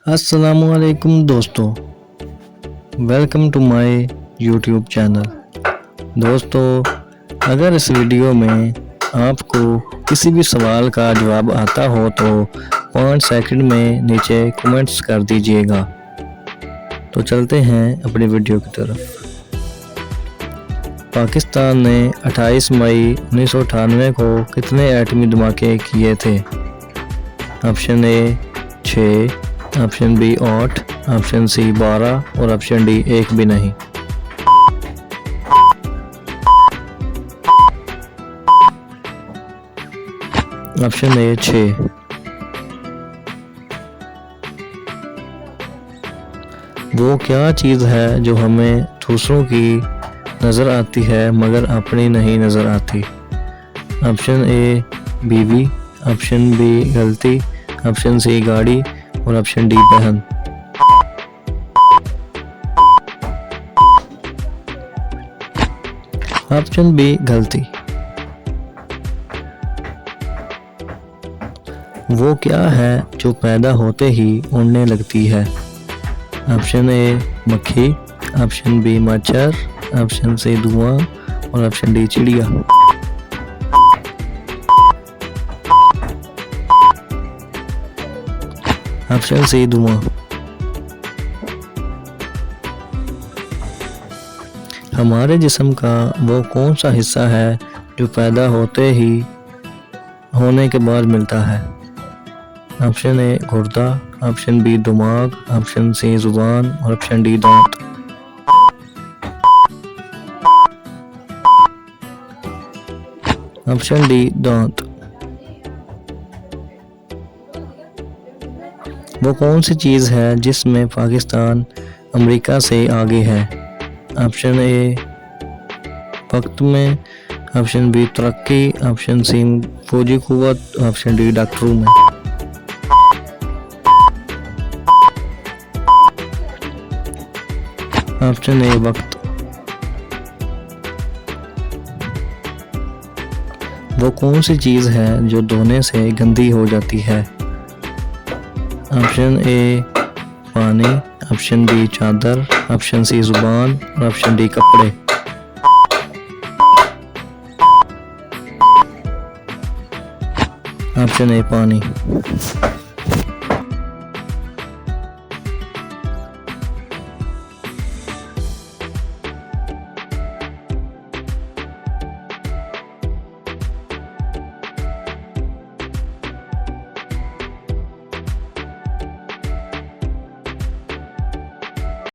अस्सलामुअलैकुम दोस्तों, welcome to my YouTube channel. दोस्तों, अगर इस वीडियो में आपको किसी भी सवाल का जवाब आता हो तो 5 सेकंड में नीचे कमेंट्स कर दीजिएगा। तो चलते हैं अपनी वीडियो की तरफ। पाकिस्तान ने 28 मई 1998 को कितने एटमी धमाके किए थे? Option A 6, option B 8, option C 12 और ऑप्शन डी 1 भी नहीं। Option A 6। वो क्या चीज़ है जो हमें दूसरों की नज़र आती है मगर अपनी नहीं नज़र आती? ऑप्शन ए बीवी, ऑप्शन बी गलती, ऑप्शन सी गाड़ी और ऑप्शन डी बहन। ऑप्शन बी गलती। वो क्या है जो पैदा होते ही उड़ने लगती है? ऑप्शन ए मक्खी, ऑप्शन बी मच्छर, ऑप्शन सी धुआं और ऑप्शन डी चिड़िया। ऑप्शन सी धुआं। हमारे जिस्म का वो कौन सा हिस्सा है जो पैदा होने के बाद मिलता है? ऑप्शन ए गुर्दा, ऑप्शन बी दिमाग, ऑप्शन सी जुबान और ऑप्शन डी दांत। ऑप्शन डी दांत। वो कौन सी चीज़ है जिसमें पाकिस्तान अमेरिका से आगे है? ऑप्शन ए वक्त में, ऑप्शन बी तरक्की, ऑप्शन सी फौजी कुव्वत, ऑप्शन डी डॉक्टरों में। ऑप्शन ए वक्त। वो कौन सी चीज़ है जो धोने से गंदी हो जाती है? ऑप्शन ए पानी, ऑप्शन बी चादर, ऑप्शन सी जुबान और ऑप्शन डी कपड़े। ऑप्शन ए पानी।